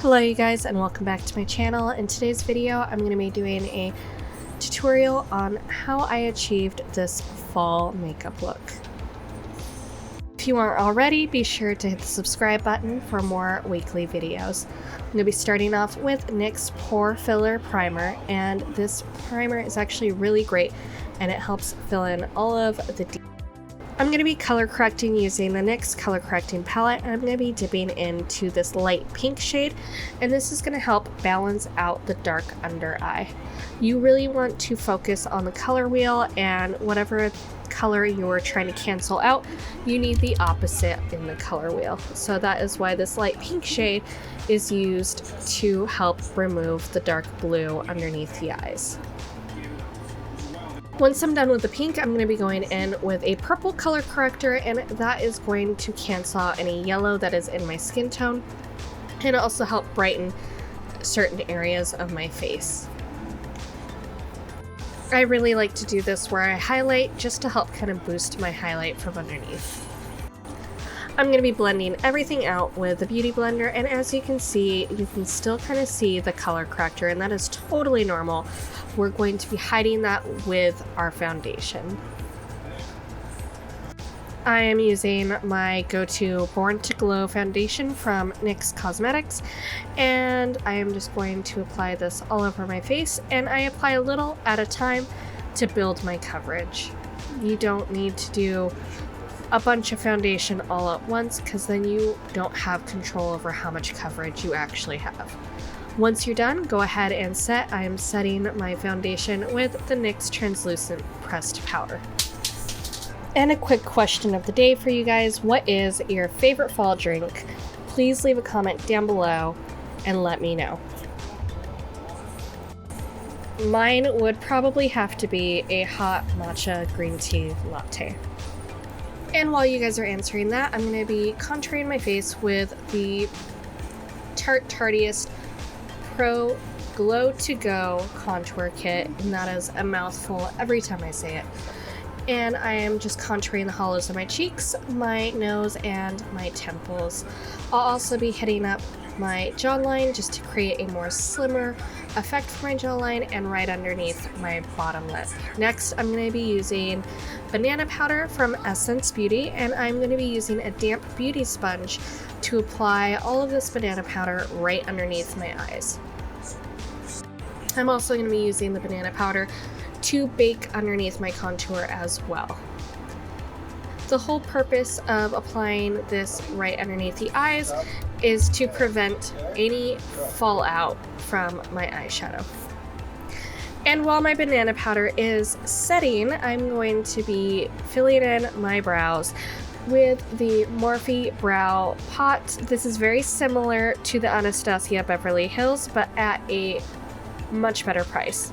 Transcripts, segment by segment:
Hello you guys, and welcome back to my channel. In today's video I'm going to be doing a tutorial on how I achieved this fall makeup look. If you aren't already, be sure to hit the subscribe button for more weekly videos. I'm going to be starting off with NYX Pore Filler Primer, and this primer is actually really great and it helps fill in all of the details. I'm going to be color correcting using the NYX color correcting palette, and I'm going to be dipping into this light pink shade, and this is going to help balance out the dark under eye. You really want to focus on the color wheel, and whatever color you're trying to cancel out, you need the opposite in the color wheel. So that is why this light pink shade is used to help remove the dark blue underneath the eyes. Once I'm done with the pink, I'm going to be going in with a purple color corrector, and that is going to cancel out any yellow that is in my skin tone and also help brighten certain areas of my face. I really like to do this where I highlight just to help kind of boost my highlight from underneath. I'm going to be blending everything out with the Beauty Blender, and as you can see, you can still kind of see the color corrector, and that is totally normal. We're going to be hiding that with our foundation. I am using my go-to Born to Glow foundation from NYX Cosmetics, and I am just going to apply this all over my face, and I apply a little at a time to build my coverage. You don't need to do a bunch of foundation all at once, because then you don't have control over how much coverage you actually have. Once you're done, go ahead and set. I am setting my foundation with the NYX Translucent Pressed Powder. And a quick question of the day for you guys: what is your favorite fall drink? Please leave a comment down below and let me know. Mine would probably have to be a hot matcha green tea latte. And while you guys are answering that, I'm going to be contouring my face with the Tarteist Pro Glow to Go contour kit, and that is a mouthful every time I say it. And I am just contouring the hollows of my cheeks, my nose, and my temples. I'll also be hitting up my jawline just to create a more slimmer effect for my jawline and right underneath my bottom lip. Next, I'm going to be using banana powder from Essence Beauty, and I'm going to be using a damp beauty sponge to apply all of this banana powder right underneath my eyes. I'm also going to be using the banana powder to bake underneath my contour as well. The whole purpose of applying this right underneath the eyes is to prevent any fallout from my eyeshadow. And while my banana powder is setting, I'm going to be filling in my brows with the Morphe Brow Pot. This is very similar to the Anastasia Beverly Hills, but at a much better price.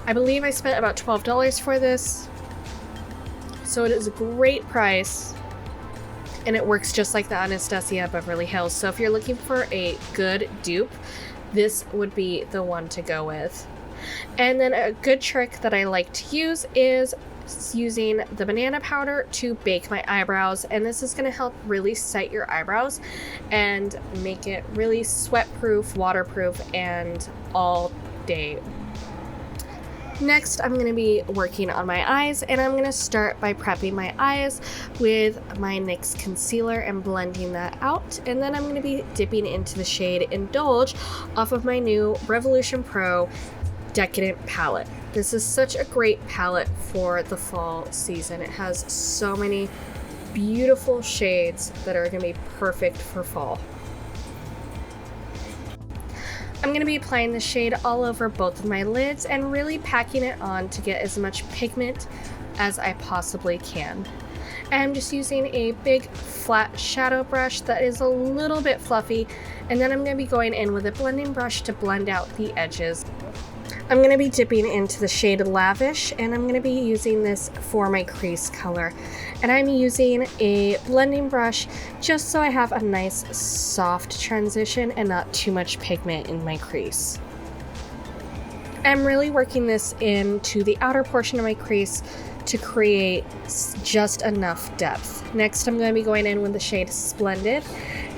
I believe I spent about $12 for this, so it is a great price, and it works just like the Anastasia Beverly Hills. So if you're looking for a good dupe, this would be the one to go with. And then a good trick that I like to use is using the banana powder to bake my eyebrows, and this is going to help really set your eyebrows and make it really sweat proof, waterproof, and all day. Next, I'm going to be working on my eyes, and I'm going to start by prepping my eyes with my NYX concealer and blending that out, and then I'm going to be dipping into the shade Indulge off of my new Revolution Pro Decadent palette. This is such a great palette for the fall season. It has so many beautiful shades that are going to be perfect for fall. I'm going to be applying the shade all over both of my lids and really packing it on to get as much pigment as I possibly can. I'm just using a big flat shadow brush that is a little bit fluffy, and then I'm going to be going in with a blending brush to blend out the edges. I'm going to be dipping into the shade Lavish, and I'm going to be using this for my crease color. And I'm using a blending brush just so I have a nice soft transition and not too much pigment in my crease. I'm really working this into the outer portion of my crease to create just enough depth. Next, I'm going to be going in with the shade Splendid,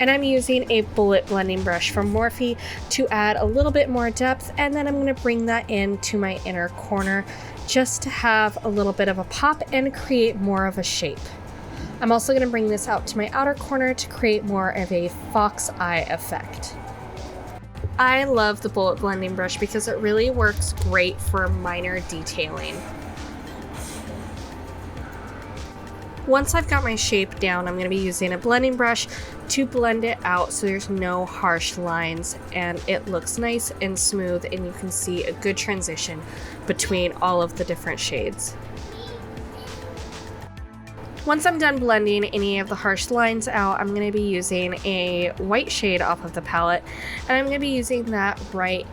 And I'm using a bullet blending brush from Morphe to add a little bit more depth, and then I'm going to bring that into my inner corner just to have a little bit of a pop and create more of a shape. I'm also going to bring this out to my outer corner to create more of a fox eye effect. I love the bullet blending brush because it really works great for minor detailing. Once I've got my shape down, I'm going to be using a blending brush to blend it out so there's no harsh lines and it looks nice and smooth, and you can see a good transition between all of the different shades. Once I'm done blending any of the harsh lines out, I'm going to be using a white shade off of the palette, and I'm going to be using that right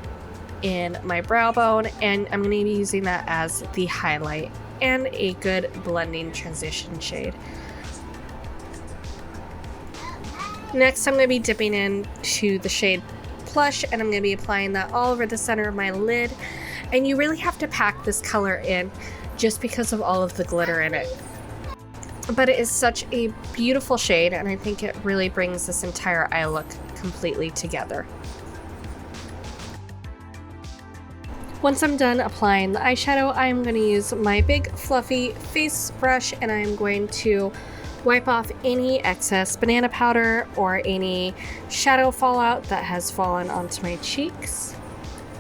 in my brow bone, and I'm going to be using that as the highlight and a good blending transition shade. Next, I'm going to be dipping into the shade Plush, and I'm going to be applying that all over the center of my lid, and you really have to pack this color in just because of all of the glitter in it. But it is such a beautiful shade, and I think it really brings this entire eye look completely together. Once I'm done applying the eyeshadow, I'm going to use my big fluffy face brush, and I'm going to wipe off any excess banana powder or any shadow fallout that has fallen onto my cheeks.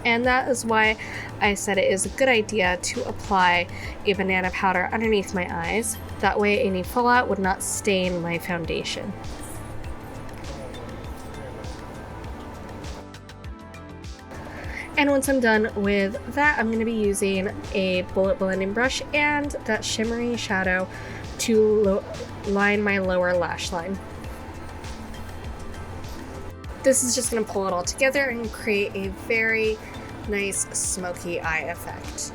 And that is why I said it is a good idea to apply a banana powder underneath my eyes. That way any fallout would not stain my foundation. And once I'm done with that, I'm going to be using a bullet blending brush and that shimmery shadow to line my lower lash line. This is just going to pull it all together and create a very nice smoky eye effect.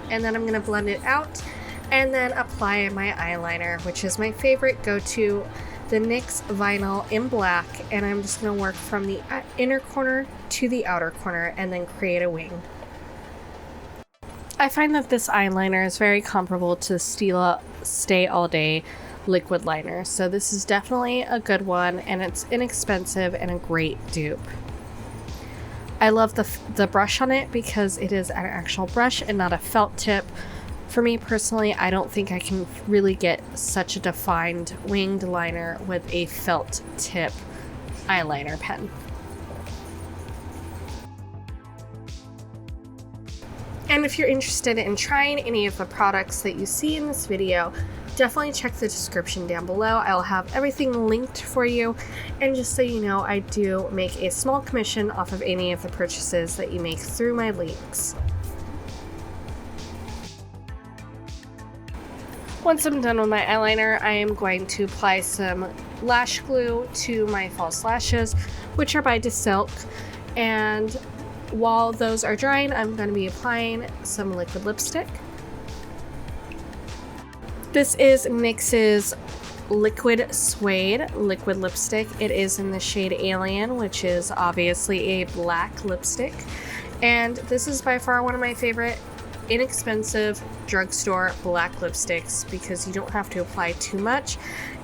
And then I'm going to blend it out and then apply my eyeliner, which is my favorite go-to, the NYX Vinyl in black, and I'm just going to work from the inner corner to the outer corner and then create a wing. I find that this eyeliner is very comparable to Stila Stay All Day liquid liner, so this is definitely a good one, and it's inexpensive and a great dupe. I love the brush on it because it is an actual brush and not a felt tip. For me personally, I don't think I can really get such a defined winged liner with a felt tip eyeliner pen. And if you're interested in trying any of the products that you see in this video, definitely check the description down below. I'll have everything linked for you. And just so you know, I do make a small commission off of any of the purchases that you make through my links. Once I'm done with my eyeliner, I am going to apply some lash glue to my false lashes, which are by Silk. And while those are drying, I'm going to be applying some liquid lipstick. This is NYX's Liquid Suede liquid lipstick. It is in the shade Alien, which is obviously a black lipstick. And this is by far one of my favorite inexpensive drugstore black lipsticks because you don't have to apply too much.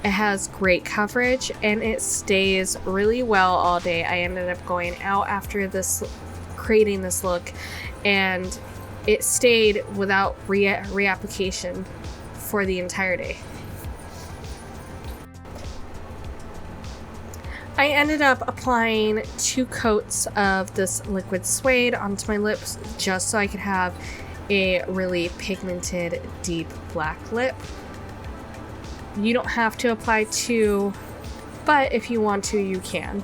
It has great coverage and it stays really well all day. I ended up going out after this, creating this look, and it stayed without reapplication for the entire day. I ended up applying 2 coats of this liquid suede onto my lips just so I could have a really pigmented deep black lip. You don't have to apply 2, but if you want to, you can.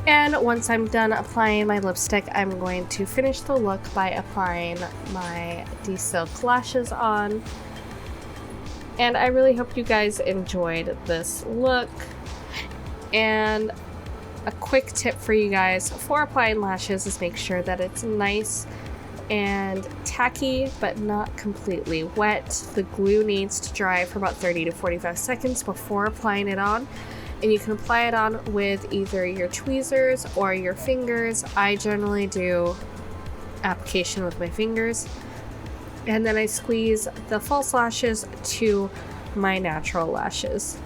And once I'm done applying my lipstick, I'm going to finish the look by applying my Silk lashes on. And I really hope you guys enjoyed this look. And a quick tip for you guys for applying lashes is make sure that it's nice and tacky but not completely wet. The glue needs to dry for about 30 to 45 seconds before applying it on. And you can apply it on with either your tweezers or your fingers. I generally do application with my fingers. And then I squeeze the false lashes to my natural lashes.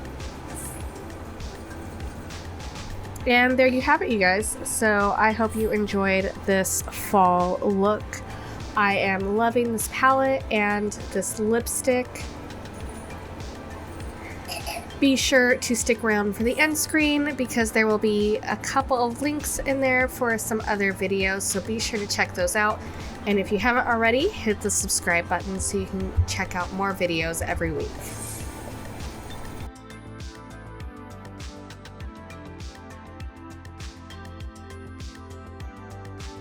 And there you have it, you guys. So I hope you enjoyed this fall look. I am loving this palette and this lipstick. Be sure to stick around for the end screen because there will be a couple of links in there for some other videos, so be sure to check those out. And if you haven't already, hit the subscribe button so you can check out more videos every week.